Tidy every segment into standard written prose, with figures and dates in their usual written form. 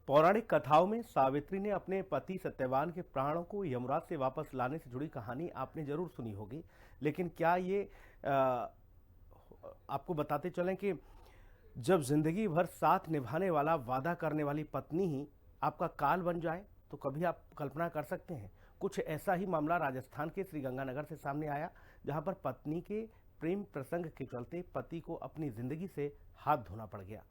पौराणिक कथाओं में सावित्री ने अपने पति सत्यवान के प्राणों को यमराज से वापस लाने से जुड़ी कहानी आपने जरूर सुनी होगी, लेकिन क्या ये आपको बताते चलें कि जब जिंदगी भर साथ निभाने वाला वादा करने वाली पत्नी ही आपका काल बन जाए, तो कभी आप कल्पना कर सकते हैं। कुछ ऐसा ही मामला राजस्थान के श्रीगंगानगर से सामने आया, जहां पर पत्नी के प्रेम प्रसंग के चलते पति को अपनी जिंदगी से हाथ धोना पड़ गया।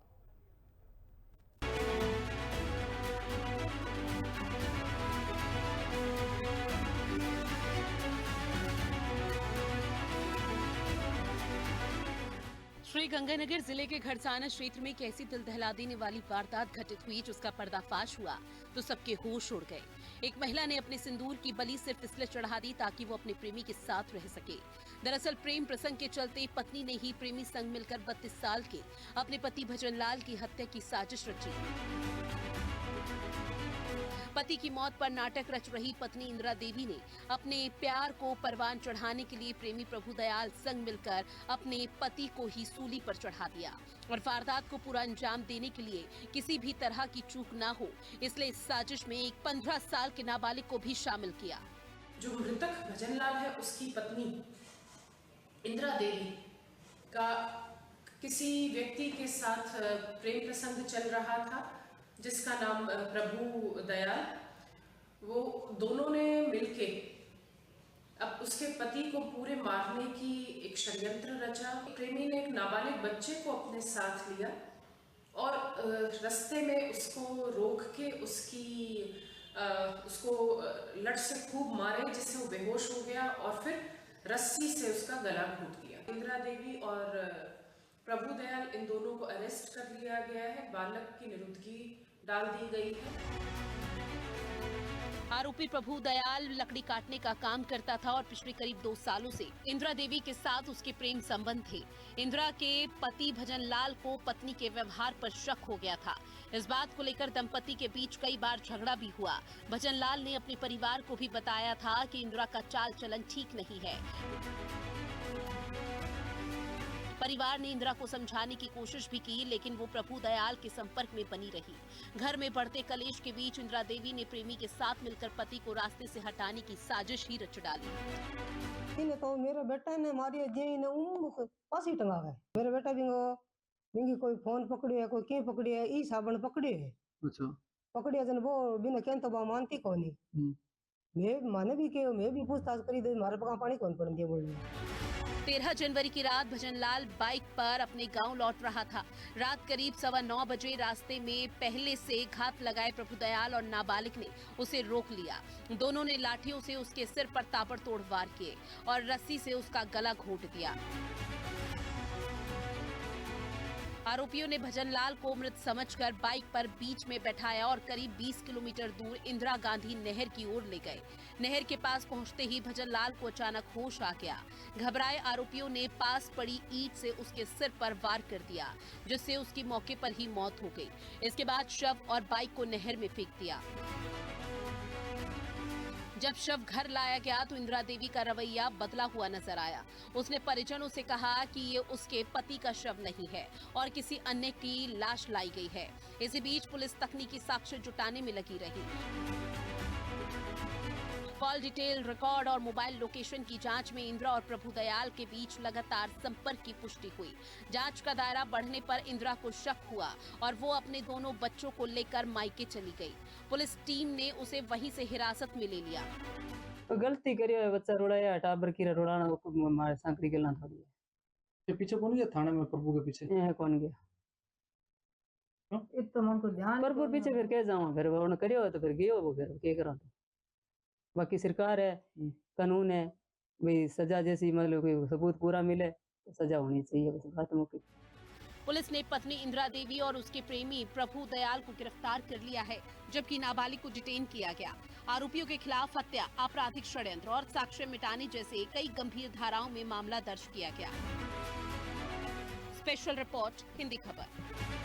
श्रीगंगानगर जिले के घड़साना क्षेत्र में कैसी दिल दहला देने वाली वारदात घटित हुई, जिसका पर्दाफाश हुआ तो सबके होश उड़ गए। एक महिला ने अपने सिंदूर की बलि सिर्फ इसलिए चढ़ा दी ताकि वो अपने प्रेमी के साथ रह सके। दरअसल प्रेम प्रसंग के चलते पत्नी ने ही प्रेमी संग मिलकर 32 साल के अपने पति भजन लाल की हत्या की साजिश रची। पति की मौत पर नाटक रच रही पत्नी इंदिरा देवी ने अपने प्यार को परवान चढ़ाने के लिए प्रेमी प्रभुदयाल संग मिलकर अपने पति को ही सूली पर चढ़ा दिया और वारदात को पूरा अंजाम देने के लिए किसी भी तरह की चूक ना हो, इसलिए इस साजिश में एक 15 साल के नाबालिग को भी शामिल किया। जो मृतक भजनलाल है, उसकी पत्नी इंदिरा देवी का किसी व्यक्ति के साथ प्रेम प्रसंग चल रहा था, जिसका नाम प्रभु दयाल। वो दोनों ने मिलके अब उसके पति को पूरे मारने की एक षड्यंत्र रचा। प्रेमी ने एक नाबालिग बच्चे को अपने साथ लिया और रास्ते में उसको रोक के उसको लट से खूब मारे, जिससे वो बेहोश हो गया और फिर रस्सी से उसका गला घोंट दिया। इंदिरा देवी और प्रभु दयाल, इन दोनों को अरेस्ट कर लिया गया है। बालक की निरुद्रगी डाल दी गई है। आरोपी प्रभु दयाल लकड़ी काटने का काम करता था और पिछले करीब 2 सालों से इंदिरा देवी के साथ उसके प्रेम संबंध थे। इंदिरा के पति भजन लाल को पत्नी के व्यवहार पर शक हो गया था। इस बात को लेकर दंपति के बीच कई बार झगड़ा भी हुआ। भजन लाल ने अपने परिवार को भी बताया था कि इंदिरा का चाल चलन ठीक नहीं है। परिवार ने इंदिरा को समझाने की कोशिश भी की, लेकिन वो प्रभु दयाल के संपर्क में बनी रही। घर में बढ़ते कलेश के बीच इंदिरा देवी ने प्रेमी के साथ मिलकर पति को रास्ते से हटाने की साजिश ही रच डाली। तो मेरे बेटा ने मारी जी ने फांसी टंगावे। मेरे बेटा भी कोई फोन पकड़ी है, कोई की पकड़ी है, ई साबन पकड़ी है। अच्छा। पकड़ी है जन वो बिना कहन तो बा मानती कोनी। मैं माने भी के मैं भी पूछताछ करी दे, मारे पका पानी कौन पड़ दिया बोल। 13 जनवरी की रात भजनलाल बाइक पर अपने गांव लौट रहा था। रात करीब 9:15 बजे रास्ते में पहले से घात लगाए प्रभुदयाल और नाबालिग ने उसे रोक लिया। दोनों ने लाठियों से उसके सिर पर ताबड़तोड़ वार किए और रस्सी से उसका गला घोंट दिया। आरोपियों ने भजनलाल को मृत समझकर बाइक पर बीच में बैठाया और करीब 20 किलोमीटर दूर इंदिरा गांधी नहर की ओर ले गए। नहर के पास पहुंचते ही भजनलाल को अचानक होश आ गया। घबराए आरोपियों ने पास पड़ी ईंट से उसके सिर पर वार कर दिया, जिससे उसकी मौके पर ही मौत हो गई। इसके बाद शव और बाइक को नहर में फेंक दिया। जब शव घर लाया गया तो इंदिरा देवी का रवैया बदला हुआ नजर आया। उसने परिजनों से कहा कि ये उसके पति का शव नहीं है और किसी अन्य की लाश लाई गई है। इसी बीच पुलिस तकनीकी साक्ष्य जुटाने में लगी रही। कॉल डिटेल रिकॉर्ड और मोबाइल लोकेशन की जांच में इंदिरा और प्रभुदयाल के बीच लगातार संपर्क की पुष्टि हुई। जांच का दायरा बढ़ने पर इंदिरा को शक हुआ और वो अपने दोनों बच्चों को लेकर मायके चली गई। पुलिस टीम ने उसे वहीं से हिरासत में ले लिया। तो गलती करी है, बच्चा रोड़ाया, टाबर की रोड़ाना को मारे सांकड़ी गलना थोड़ी है। ये पीछे कौन गया थाने में? प्रभु के पीछे ये कौन गया? इतना मन को ध्यान प्रभु पीछे फिर क्या जाऊं, फिर उन्होंने करियो तो फिर गयो, वो फिर क्या करा। बाकी सरकार है, कानून है, भाई सजा जैसी मतलब कोई सबूत पूरा मिले तो सजा होनी चाहिए, बस बात मुक्की। पुलिस ने पत्नी इंदिरा देवी और उसके प्रेमी प्रभु दयाल को गिरफ्तार कर लिया है, जबकि नाबालिग को डिटेन किया गया। आरोपियों के खिलाफ हत्या, आपराधिक षड्यंत्र और साक्ष्य मिटाने जैसे कई गंभीर धाराओं में मामला दर्ज किया गया। स्पेशल रिपोर्ट, हिंदी खबर।